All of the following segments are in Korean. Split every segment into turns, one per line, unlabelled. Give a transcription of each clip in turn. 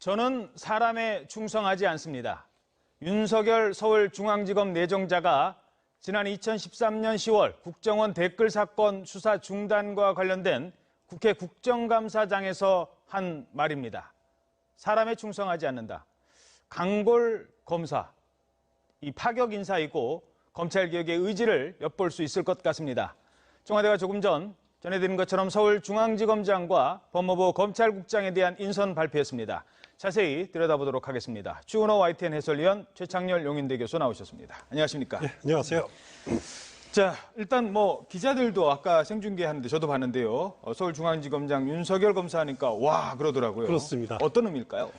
저는 사람에 충성하지 않습니다. 윤석열 서울중앙지검 내정자가 지난 2013년 10월 국정원 댓글 사건 수사 중단과 관련된 국회 국정감사장에서 한 말입니다. 사람에 충성하지 않는다. 강골 검사, 이 파격 인사이고 검찰개혁의 의지를 엿볼 수 있을 것 같습니다. 청와대가 조금 전 전해드린 것처럼 서울중앙지검장과 법무부 검찰국장에 대한 인선 발표했습니다. 자세히 들여다보도록 하겠습니다. 추은호 YTN 해설위원, 최창렬 용인대 교수 나오셨습니다. 안녕하십니까?
네, 안녕하세요.
자, 일단 기자들도 아까 생중계하는데 저도 봤는데요. 서울중앙지검장 윤석열 검사하니까 와 그러더라고요.
그렇습니다.
어떤 의미일까요?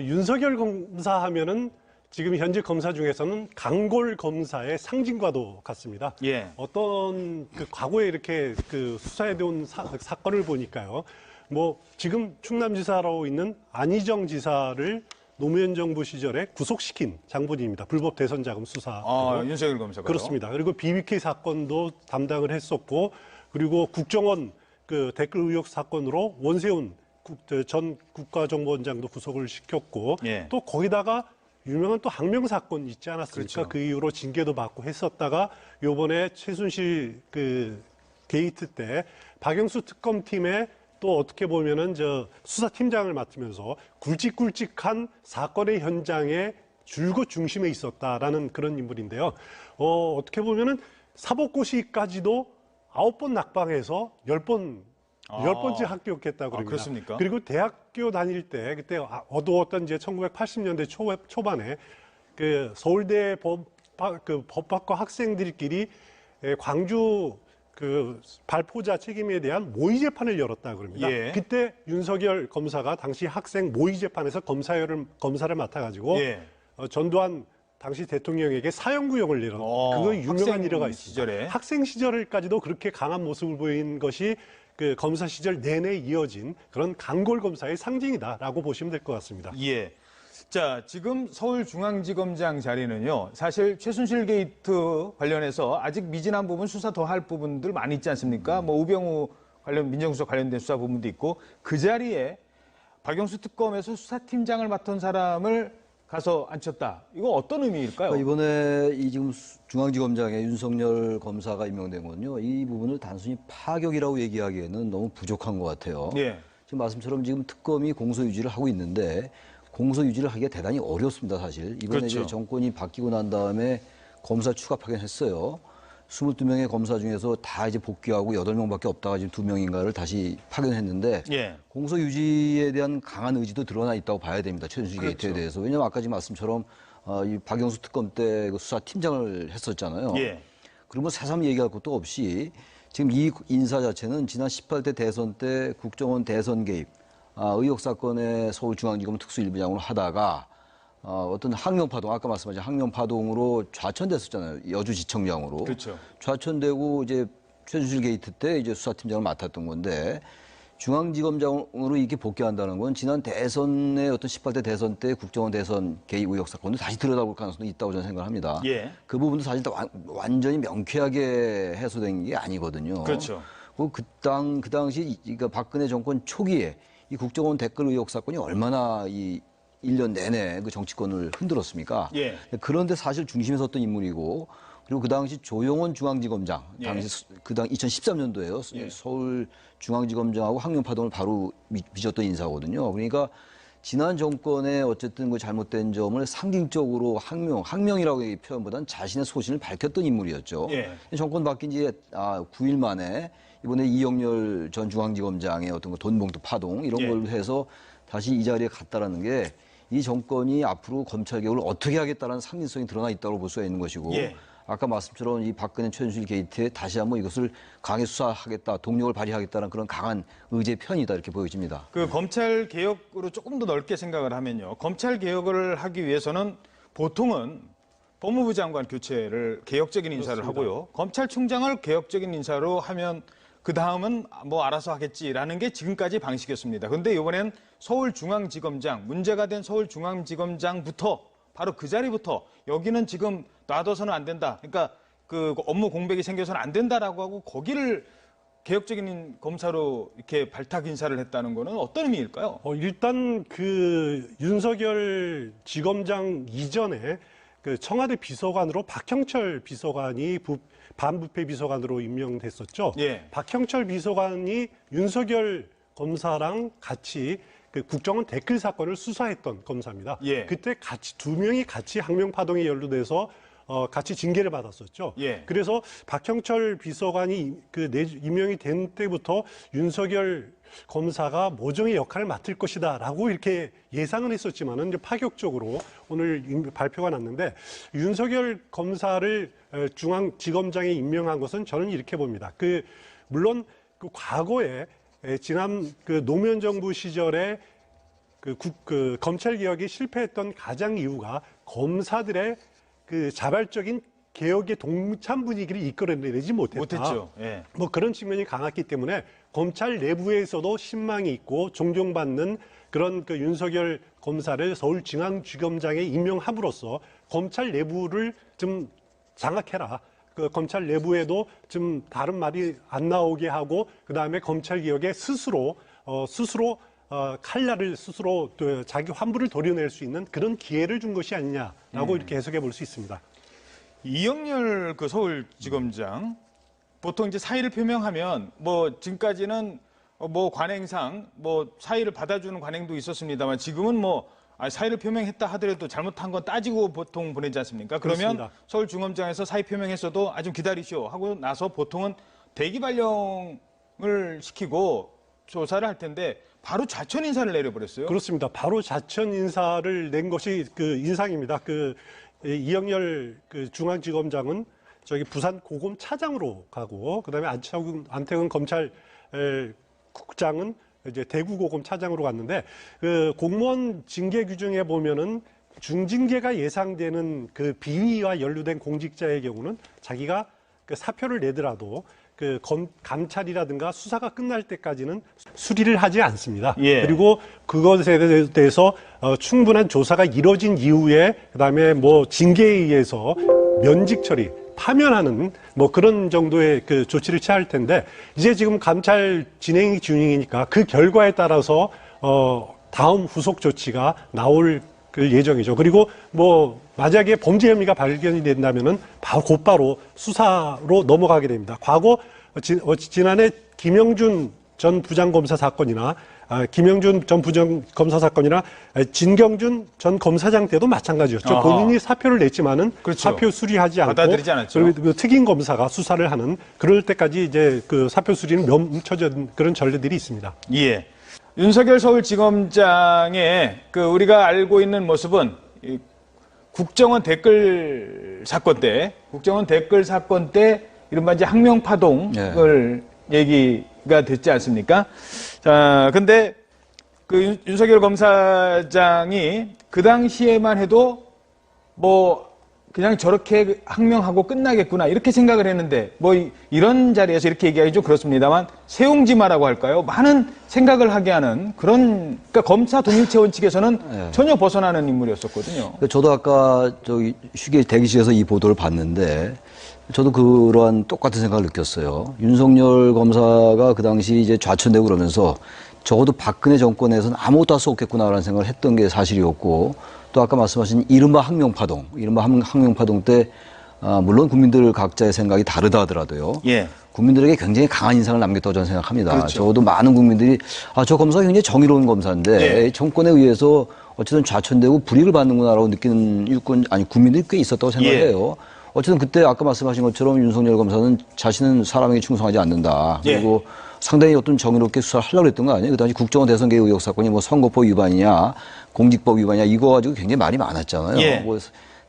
윤석열 검사 하면은 지금 현재 검사 중에서는 강골 검사의 상징과도 같습니다.
예.
어떤 과거에 이렇게 수사해온 사건을 보니까요. 지금 충남지사로 있는 안희정 지사를 노무현 정부 시절에 구속시킨 장본인입니다. 불법 대선 자금 수사.
윤석열 검사가요?
그렇습니다. 그리고 BBK 사건도 담당을 했었고, 그리고 국정원 댓글 의혹 사건으로 원세훈 전 국가정보원장도 구속을 시켰고,
예.
또 거기다가 유명한 또 항명 사건 있지 않았습니까?
그렇죠.
그 이후로 징계도 받고 했었다가 요번에 최순실 게이트 때 박영수 특검팀에 또 어떻게 보면은 수사팀장을 맡으면서 굵직굵직한 사건의 현장에 줄곧 중심에 있었다라는 그런 인물인데요. 어떻게 보면은 사법고시까지도 9번 낙방해서 10번째 합격했다고 그럽니다.
그렇습니까?
그리고 대학교 다닐 때 그때 어두웠던 이제 1980년대 초반에 서울대 법학과 학생들끼리 광주 발포자 책임에 대한 모의 재판을 열었다고 그럽니다.
예.
그때 윤석열 검사가 당시 학생 모의 재판에서 검사를 맡아가지고
예.
전두환 당시 대통령에게 사형구형을 내렸다. 그거 유명한 일화가 있습니다.
시절에.
학생 시절까지도 그렇게 강한 모습을 보인 것이 검사 시절 내내 이어진 그런 강골 검사의 상징이다라고 보시면 될 것 같습니다.
예. 자, 지금 서울중앙지검장 자리는요, 사실 최순실 게이트 관련해서 아직 미진한 부분, 수사 더 할 부분들 많이 있지 않습니까? 우병우 민정수석 관련된 수사 부분도 있고, 그 자리에 박영수 특검에서 수사팀장을 맡은 사람을 가서 앉혔다. 이거 어떤 의미일까요?
이번에 지금 중앙지검장에 윤석열 검사가 임명된 건요, 이 부분을 단순히 파격이라고 얘기하기에는 너무 부족한 것 같아요.
예.
지금 말씀처럼 지금 특검이 공소유지를 하고 있는데 공소유지를 하기가 대단히 어렵습니다, 사실. 이번에
그렇죠.
이제 정권이 바뀌고 난 다음에 검사 추가 파견했어요. 22명의 검사 중에서 다 이제 복귀하고 8명밖에 없다가 지금 2명인가를 다시 파견했는데
예.
공소유지에 대한 강한 의지도 드러나 있다고 봐야 됩니다. 최순실
그렇죠.
게이트에 대해서. 왜냐하면 아까 지금 말씀처럼 이 박영수 특검 때 수사팀장을 했었잖아요.
예.
그러면 새삼 얘기할 것도 없이 지금 이 인사 자체는 지난 18대 대선 때 국정원 대선 개입 의혹 사건에 서울중앙지검 특수일부장으로 하다가 어떤 항명파동, 아까 말씀하신 항명파동으로 좌천됐었잖아요. 여주지청장으로.
그렇죠.
좌천되고 이제 최순실 게이트 때 이제 수사팀장을 맡았던 건데 중앙지검장으로 이렇게 복귀한다는 건 지난 대선의 어떤 18대 대선 때 국정원 대선 개입 의혹 사건도 다시 들여다볼 가능성도 있다고 저는 생각합니다.
예.
그 부분도 사실 완전히 명쾌하게 해소된 게 아니거든요.
그렇죠.
그 당시 그러니까 박근혜 정권 초기에 이 국정원 댓글 의혹 사건이 얼마나 이 1년 내내 그 정치권을 흔들었습니까?
예.
그런데 사실 중심에 섰던 인물이고, 그리고 그 당시 조영원 중앙지검장,
예.
당시 2013년도에요. 서울중앙지검장하고 항명파동을 바로 빚었던 인사거든요. 그러니까 지난 정권의 어쨌든 그 잘못된 점을 상징적으로 항명이라고 이 표현보다는 자신의 소신을 밝혔던 인물이었죠.
예.
정권 바뀐 지 9일 만에 이번에 이영렬 전 중앙지검장의 어떤 돈봉투 파동 이런
예.
걸로 해서 다시 이 자리에 갔다라는 게 이 정권이 앞으로 검찰 개혁을 어떻게 하겠다는 상징성이 드러나 있다고 볼 수가 있는 것이고,
예.
아까 말씀처럼 이 박근혜 최순실 게이트에 다시 한번 이것을 강하게 수사하겠다, 동력을 발휘하겠다는 그런 강한 의지의 편이다 이렇게 보여집니다.
검찰 개혁으로 조금 더 넓게 생각을 하면요. 검찰 개혁을 하기 위해서는 보통은 법무부 장관 교체를 개혁적인 인사를
그렇습니다.
하고요. 검찰총장을 개혁적인 인사로 하면 그 다음은 알아서 하겠지라는 게 지금까지 방식이었습니다. 그런데 이번엔 서울중앙지검장, 문제가 된 서울중앙지검장부터 바로 그 자리부터 여기는 지금 놔둬서는 안 된다. 그러니까 그 업무 공백이 생겨서는 안 된다라고 하고 거기를 개혁적인 검사로 이렇게 발탁 인사를 했다는 거는 어떤 의미일까요?
일단 그 윤석열 지검장 이전에 그 청와대 비서관으로 박형철 비서관이 반부패 비서관으로 임명됐었죠.
예.
박형철 비서관이 윤석열 검사랑 같이 그 국정원 댓글 사건을 수사했던 검사입니다.
예.
그때 같이 두 명이 같이 항명파동에 연루돼서 같이 징계를 받았었죠.
예.
그래서 박형철 비서관이 임명이 된 때부터 윤석열 검사가 모종의 역할을 맡을 것이다라고 이렇게 예상은 했었지만은 이제 파격적으로 오늘 발표가 났는데 윤석열 검사를 중앙지검장에 임명한 것은 저는 이렇게 봅니다. 물론 그 과거에 지난 그 노무현 정부 시절에 검찰 개혁이 실패했던 가장 이유가 검사들의 그 자발적인 개혁의 동참 분위기를 이끌어내지 못했다.
못했죠. 예.
뭐 그런 측면이 강했기 때문에 검찰 내부에서도 신망이 있고 존경받는 그런 그 윤석열 검사를 서울중앙지검장에 임명함으로써 검찰 내부를 좀 장악해라. 그 검찰 내부에도 좀 다른 말이 안 나오게 하고 그다음에 검찰 개혁에 스스로 칼날을 스스로 자기 환부를 도려낼 수 있는 그런 기회를 준 것이 아니냐라고 이렇게 해석해 볼 수 있습니다.
이영렬 그 서울지검장 보통 이제 사의를 표명하면 뭐 지금까지는 뭐 관행상 뭐 사의를 받아주는 관행도 있었습니다만 지금은 뭐 사의를 표명했다 하더라도 잘못한 건 따지고 보통 보내지 않습니까? 그러면
그렇습니다.
서울중검장에서 사의 표명했어도 좀 기다리시오 하고 나서 보통은 대기 발령을 시키고 조사를 할 텐데 바로 좌천 인사를 내려버렸어요.
그렇습니다. 바로 좌천 인사를 낸 것이 그 인상입니다. 이영렬 그 중앙지검장은 저기 부산 고검 차장으로 가고 그다음에 안태근 검찰 국장은 이제 대구 고검 차장으로 갔는데 그 공무원 징계 규정에 보면은 중징계가 예상되는 그 비위와 연루된 공직자의 경우는 자기가 그 사표를 내더라도 그 감찰이라든가 수사가 끝날 때까지는 수리를 하지 않습니다.
예.
그리고 그것에 대해서 충분한 조사가 이루어진 이후에 그다음에 뭐 징계에 의해서 면직 처리, 파면하는 뭐 그런 정도의 그 조치를 취할 텐데 이제 지금 감찰 진행 중이니까 그 결과에 따라서 다음 후속 조치가 나올 그 예정이죠. 그리고 뭐 만약에 범죄 혐의가 발견이 된다면은 곧바로 수사로 넘어가게 됩니다. 과거 지난해 김영준 전 부장검사 사건이나 김영준 전 부장검사 사건이나 진경준 전 검사장 때도 마찬가지였죠.
어허.
본인이 사표를 냈지만은
그렇죠.
사표 수리하지 않고
받아들이지 않았죠.
그리고 그 특임 검사가 수사를 하는 그럴 때까지 이제 그 사표 수리는 멈춰진 그런 전례들이 있습니다.
예. 윤석열 서울지검장의 그 우리가 알고 있는 모습은 이 국정원 댓글 사건 때 이른바 이제 항명파동을 얘기가 됐지 않습니까? 자, 근데 그 윤석열 검사장이 그 당시에만 해도 뭐 그냥 저렇게 항명하고 끝나겠구나 이렇게 생각을 했는데 뭐 이런 자리에서 이렇게 얘기하기 좀 그렇습니다만 세옹지마라고 할까요? 많은 생각을 하게 하는 그런 그러니까 검사 동일체 원칙에서는 전혀 벗어나는 인물이었었거든요.
저도 아까 저기 대기실에서 이 보도를 봤는데 저도 그러한 똑같은 생각을 느꼈어요. 윤석열 검사가 그 당시 이제 좌천되고 그러면서 적어도 박근혜 정권에서는 아무것도 할 수 없겠구나라는 생각을 했던 게 사실이었고 또 아까 말씀하신 이른바 항명파동 때 물론 국민들 각자의 생각이 다르다 하더라도요.
예.
국민들에게 굉장히 강한 인상을 남겼다고 저는 생각합니다.
그렇죠.
적어도 많은 국민들이 저 검사가 굉장히 정의로운 검사인데
예.
정권에 의해서 어쨌든 좌천되고 불이익을 받는구나라고 느끼는 국민들이 꽤 있었다고 생각해요. 어쨌든 그때 아까 말씀하신 것처럼 윤석열 검사는 자신은 사람에게 충성하지 않는다. 그리고 상당히 어떤 정의롭게 수사를 하려고 했던 거 아니에요? 그 당시 국정원 대선 개입 의혹 사건이 뭐 선거법 위반이냐, 공직법 위반이냐 이거 가지고 굉장히 말이 많았잖아요.
예.
뭐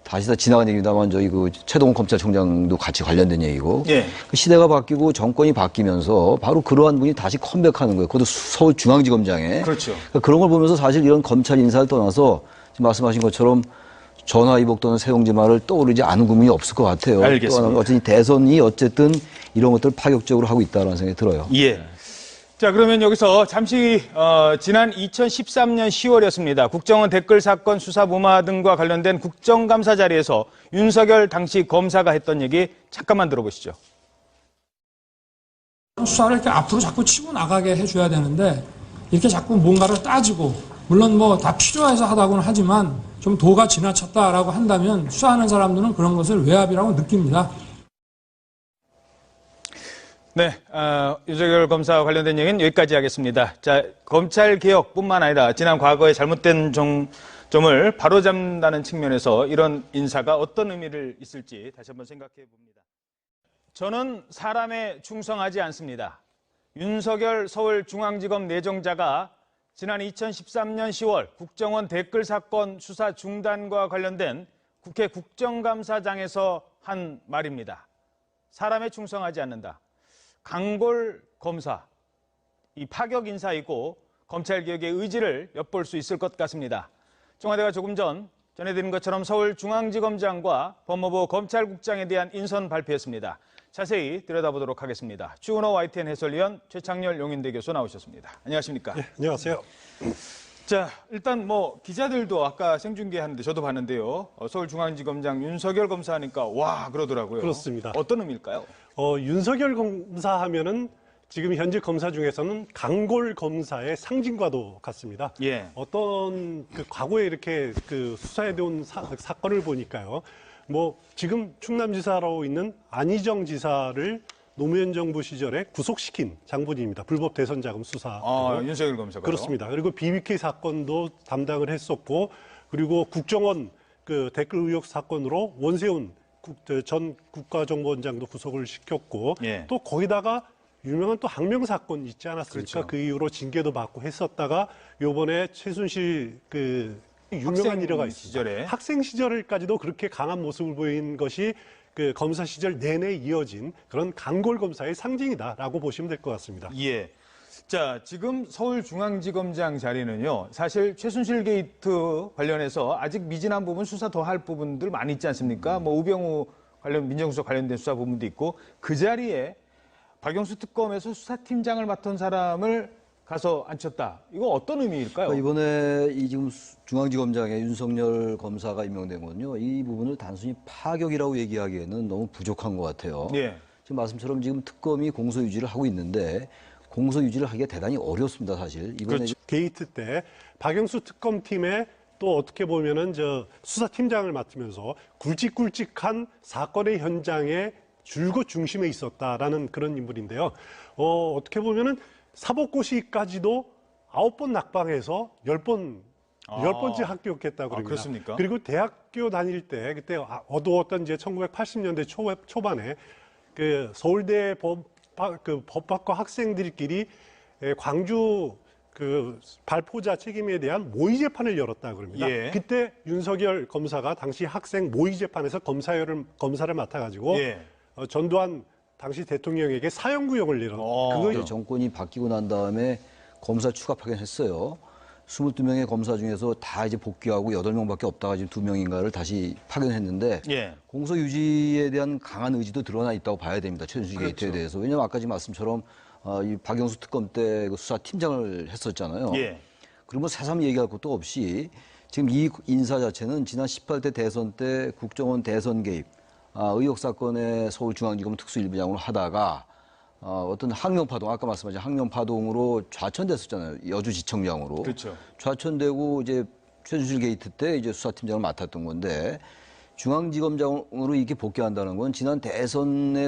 다시 다 지나간 얘기입니다만 저희 그 최동훈 검찰총장도 같이 관련된 얘기고.
예.
그 시대가 바뀌고 정권이 바뀌면서 바로 그러한 분이 다시 컴백하는 거예요. 그것도 서울중앙지검장에.
그렇죠.
그러니까 그런 걸 보면서 사실 이런 검찰 인사를 떠나서 지금 말씀하신 것처럼 전화위복 또는 세옹지마를 떠오르지 않은 국민이 없을 것 같아요.
알겠습니다.
또 하나는 어쨌든 대선이 어쨌든 이런 것들을 파격적으로 하고 있다는 생각이 들어요.
예. 자, 그러면 여기서 잠시 지난 2013년 10월이었습니다. 국정원 댓글 사건 수사 무마 등과 관련된 국정감사 자리에서 윤석열 당시 검사가 했던 얘기 잠깐만 들어보시죠.
수사를 이렇게 앞으로 자꾸 치고 나가게 해줘야 되는데 이렇게 자꾸 뭔가를 따지고 물론 뭐 다 필요해서 하다고는 하지만 좀 도가 지나쳤다라고 한다면 수사하는 사람들은 그런 것을 외압이라고 느낍니다.
네, 윤석열 검사와 관련된 얘기는 여기까지 하겠습니다. 자, 검찰 개혁뿐만 아니라 지난 과거의 잘못된 점을 바로잡는다는 측면에서 이런 인사가 어떤 의미를 있을지 다시 한번 생각해 봅니다. 저는 사람에 충성하지 않습니다. 윤석열 서울중앙지검 내정자가 지난 2013년 10월 국정원 댓글 사건 수사 중단과 관련된 국회 국정감사장에서 한 말입니다. 사람에 충성하지 않는다. 강골 검사, 이 파격 인사이고 검찰개혁의 의지를 엿볼 수 있을 것 같습니다. 청와대가 조금 전 전해드린 것처럼 서울중앙지검장과 법무부 검찰국장에 대한 인선 발표했습니다. 자세히 들여다보도록 하겠습니다. 추은호 YTN 해설위원, 최창렬 용인대 교수 나오셨습니다. 안녕하십니까?
네, 안녕하세요.
자, 일단 뭐 기자들도 아까 생중계하는데 저도 봤는데요. 서울중앙지검장 윤석열 검사하니까 와 그러더라고요.
그렇습니다.
어떤 의미일까요?
윤석열 검사 하면은 지금 현재 검사 중에서는 강골 검사의 상징과도 같습니다.
예.
어떤 그 과거에 이렇게 그 수사해 온 사건을 보니까요. 뭐 지금 충남지사로 있는 안희정 지사를 노무현 정부 시절에 구속시킨 장본인입니다. 불법 대선 자금 수사.
윤석열 검사가요?
그렇습니다. 그리고 BBK 사건도 담당을 했었고, 그리고 국정원 그 댓글 의혹 사건으로 원세훈 전 국가정보원장도 구속을 시켰고,
예.
또 거기다가 유명한 또 항명 사건 있지 않았습니까?
그렇죠.
그 이후로 징계도 받고 했었다가 요번에 최순실 그 유명한
학생
일화가
시절에.
있습니다. 학생 시절까지도 그렇게 강한 모습을 보인 것이 그 검사 시절 내내 이어진 그런 강골 검사의 상징이다라고 보시면 될 것 같습니다.
예. 자, 지금 서울중앙지검장 자리는요, 사실 최순실 게이트 관련해서 아직 미진한 부분, 수사 더 할 부분들 많이 있지 않습니까? 뭐 우병우 관련 민정수석 관련된 수사 부분도 있고, 그 자리에 박영수 특검에서 수사팀장을 맡은 사람을 가서 앉혔다. 이거 어떤 의미일까요?
그러니까 이번에 이 지금 중앙지검장에 윤석열 검사가 임명된 건요, 이 부분을 단순히 파격이라고 얘기하기에는 너무 부족한 것 같아요.
예.
지금 말씀처럼 지금 특검이 공소 유지를 하고 있는데 공소 유지를 하기가 대단히 어렵습니다, 사실. 이번에
그렇죠. 게이트 때 박영수 특검팀에 또 어떻게 보면은 저 수사팀장을 맡으면서 굵직굵직한 사건의 현장에 줄곧 중심에 있었다라는 그런 인물인데요. 어떻게 보면은 사법고시까지도 9번 낙방해서 10번, 10번째 합격했다고 그럽니다.
그렇습니까?
그리고 대학교 다닐 때 그때 어두웠던 이제 1980년대 초반에 그 서울대 법학과 학생들끼리 광주 그 발포자 책임에 대한 모의 재판을 열었다 그럽니다.
예.
그때 윤석열 검사가 당시 학생 모의 재판에서 검사를 맡아가지고
예.
전두환 당시 대통령에게 사형구형을 내렸다.
그거 정권이 바뀌고 난 다음에 검사 추가 파견했어요. 22명의 검사 중에서 다 이제 복귀하고 8명밖에 없다가 지금 2명인가를 다시 파견했는데
예.
공소 유지에 대한 강한 의지도 드러나 있다고 봐야 됩니다. 최순실 게이트에 대해서. 왜냐하면 아까 지금 말씀처럼 이 박영수 특검 때 그 수사팀장을 했었잖아요.
예.
그러면 새삼 얘기할 것도 없이 지금 이 인사 자체는 지난 18대 대선 때 국정원 대선 개입 의혹 사건의 서울중앙지검 특수일부장으로 하다가 어떤 항명파동, 아까 말씀하신 항명파동으로 좌천됐었잖아요. 여주지청장으로.
그렇죠.
좌천되고 이제 최순실 게이트 때 이제 수사팀장을 맡았던 건데 중앙지검장으로 이렇게 복귀한다는 건 지난 대선에